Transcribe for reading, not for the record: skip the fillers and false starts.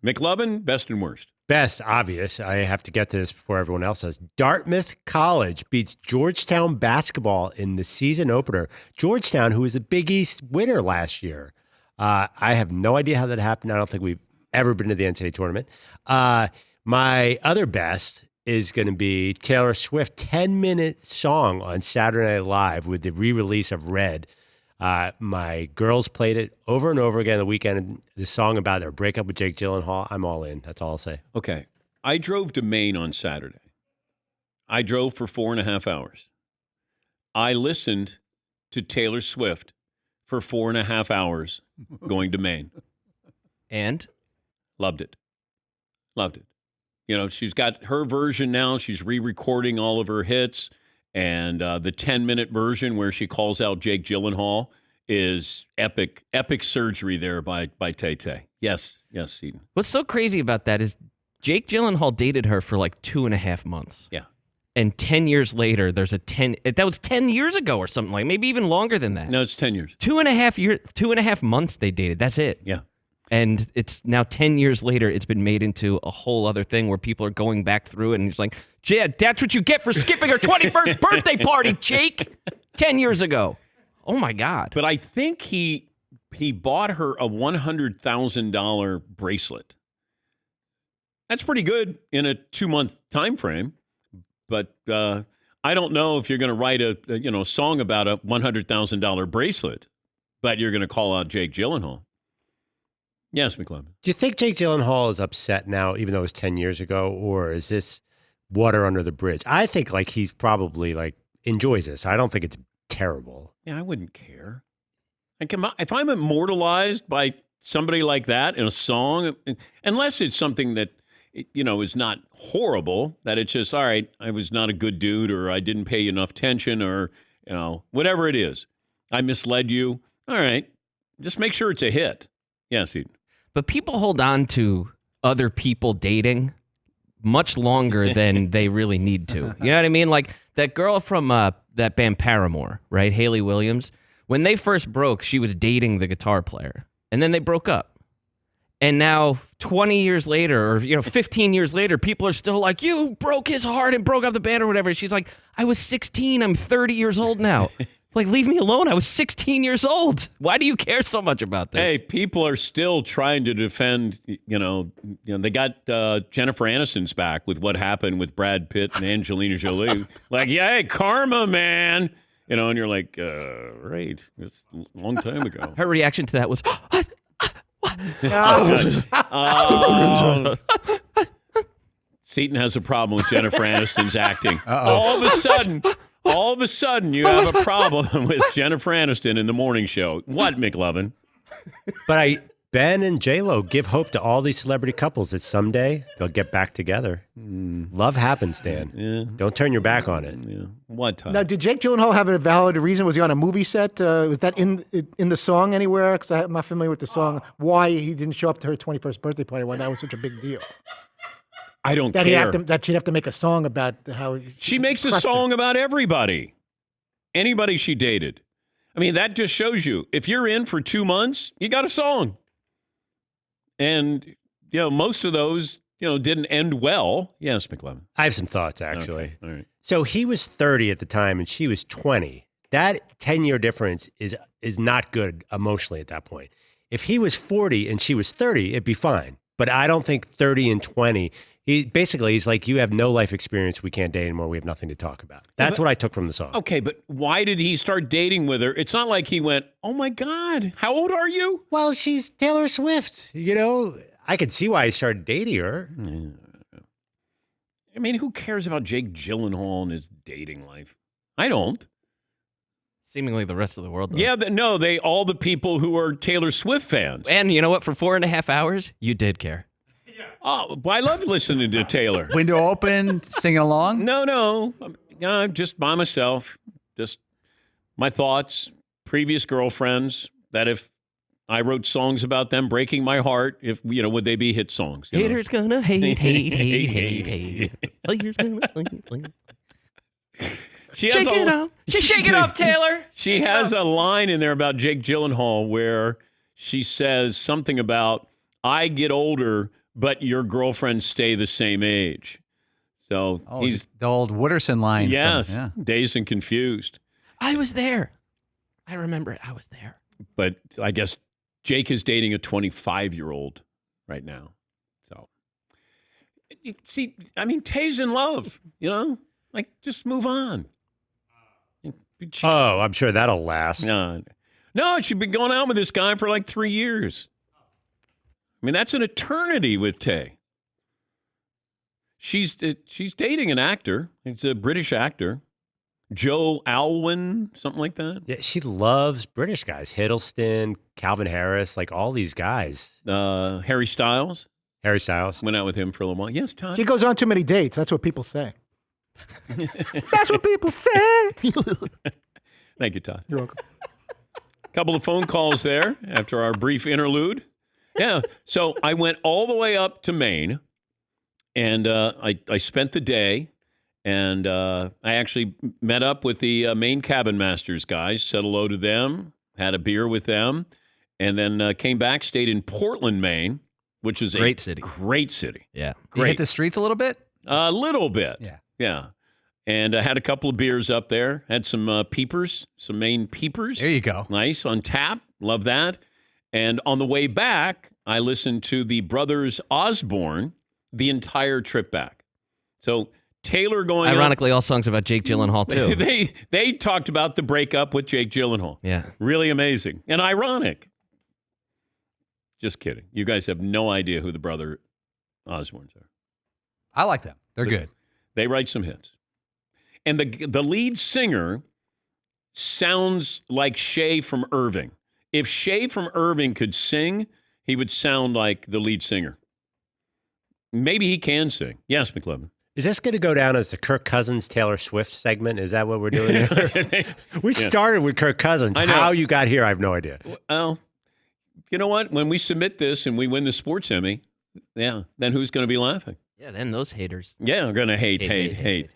McLovin, best and worst. Best, obvious. I have to get to this before everyone else does. Dartmouth College beats Georgetown basketball in the season opener. Georgetown, who was the Big East winner last year. I have no idea how that happened. I don't think we've ever been to the NCAA tournament. My other best is going to be Taylor Swift 10-minute song on Saturday Night Live with the re-release of Red. My girls played it over and over again the weekend. The song about their breakup with Jake Gyllenhaal, I'm all in. That's all I'll say. Okay. I drove to Maine on Saturday. I drove for 4.5 hours. I listened to Taylor Swift for 4.5 hours going to Maine. And? Loved it. Loved it. You know, she's got her version now. She's re-recording all of her hits. And the 10-minute version where she calls out Jake Gyllenhaal is epic surgery there by Tay-Tay. Yes, Eden. What's so crazy about that is Jake Gyllenhaal dated her for like 2.5 months. Yeah. And 10 years later, that was 10 years ago or something, like maybe even longer than that. No, it's 10 years. 2.5 months they dated. That's it. Yeah. And it's now 10 years later, it's been made into a whole other thing where people are going back through it. And he's like, yeah, that's what you get for skipping her 21st birthday party, Jake. 10 years ago. Oh, my God. But I think he bought her a $100,000 bracelet. That's pretty good in a 2-month time frame. But I don't know if you're going to write a song about a $100,000 bracelet, but you're going to call out Jake Gyllenhaal. Yes, McLovin. Do you think Jake Gyllenhaal is upset now, even though it was 10 years ago, or is this water under the bridge? I think he's probably enjoys this. I don't think it's terrible. Yeah, I wouldn't care. If I'm immortalized by somebody like that in a song, unless it's something that is not horrible, that it's just, all right, I was not a good dude, or I didn't pay you enough attention, or whatever it is, I misled you. All right, just make sure it's a hit. Yes, Eden. But people hold on to other people dating much longer than they really need to. You know what I mean? Like that girl from that band Paramore, right? Hayley Williams. When they first broke, she was dating the guitar player. And then they broke up. And now 20 years later, or 15 years later, people are still like, you broke his heart and broke up the band or whatever. She's like, I was 16. I'm 30 years old now. Like, leave me alone. I was 16 years old. Why do you care so much about this? Hey, people are still trying to defend, they got Jennifer Aniston's back with what happened with Brad Pitt and Angelina Jolie. Like, yeah, hey, karma, man. And you're like, right, it's a long time ago. Her reaction to that was, Seton has a problem with Jennifer Aniston's acting. All of a sudden, you have a problem with Jennifer Aniston in the morning show. What, McLovin? But Ben and J-Lo give hope to all these celebrity couples that someday they'll get back together. Love happens, Dan. Yeah. Don't turn your back on it. Yeah. What time? Now, did Jake Gyllenhaal have a valid reason? Was he on a movie set? Was that in the song anywhere? Because I'm not familiar with the song. Why he didn't show up to her 21st birthday party? Why that was such a big deal? I don't care. That she'd have to make a song about how she makes a song about everybody. Anybody she dated. I mean, that just shows you, if you're in for 2 months, you got a song. And, most of those, didn't end well. Yes, McLevin. I have some thoughts, actually. Okay. All right. So he was 30 at the time and she was 20. That 10-year difference is not good emotionally at that point. If he was 40 and she was 30, it'd be fine. But I don't think 30 and 20... He's like, you have no life experience. We can't date anymore. We have nothing to talk about. That's what I took from the song. Okay, but why did he start dating with her? It's not like he went, oh my God, how old are you? Well, she's Taylor Swift. I could see why he started dating her. I mean, who cares about Jake Gyllenhaal and his dating life? I don't. Seemingly the rest of the world, though. Yeah, all the people who are Taylor Swift fans. And you know what? For 4.5 hours, you did care. Oh, I love listening to Taylor. Window open, singing along? No. I'm just by myself. Just my thoughts, previous girlfriends, that if I wrote songs about them breaking my heart, would they be hit songs? Haters gonna hate. Haters gonna hate. Shake it up, Taylor. She has a line in there about Jake Gyllenhaal where she says something about, I get older, but your girlfriends stay the same age. So Oh, he's the old Wooderson line. yes, Yeah. dazed and confused. I was there. I remember it. I was there. But I guess Jake is dating a 25-year-old right now. So, see, I mean, Tay's in love, Like, just move on. Oh, I'm sure that'll last. No, she's been going out with this guy for like 3 years. I mean, that's an eternity with Tay. She's dating an actor. It's a British actor. Joe Alwyn, something like that. Yeah, she loves British guys. Hiddleston, Calvin Harris, like all these guys. Harry Styles. Harry Styles. Went out with him for a little while. Yes, Todd. She goes on too many dates. That's what people say. That's what people say. Thank you, Todd. You're welcome. Couple of phone calls there after our brief interlude. Yeah. So I went all the way up to Maine, and I spent the day, and I actually met up with the Maine Cabin Masters guys, said hello to them, had a beer with them, and then came back, stayed in Portland, Maine, which is Great city. Great city. Yeah. You hit the streets a little bit? A little bit. Yeah. Yeah. And I had a couple of beers up there. Had some peepers, some Maine peepers. There you go. Nice on tap. Love that. And on the way back, I listened to the Brothers Osborne the entire trip back. So Taylor going Ironically, all songs about Jake Gyllenhaal, too. they talked about the breakup with Jake Gyllenhaal. Yeah. Really amazing. And ironic. Just kidding. You guys have no idea who the Brother Osbornes are. I like them. They're good. They write some hits. And the lead singer sounds like Shay from Irving. If Shay from Irving could sing, he would sound like the lead singer. Maybe he can sing. Yes, McLevin. Is this going to go down as the Kirk Cousins Taylor Swift segment? Is that what we're doing here? We started with Kirk Cousins. I know. How you got here, I have no idea. Well, you know what? When we submit this and we win the sports Emmy, then who's going to be laughing? Yeah, then those haters. Yeah, I'm going to hate.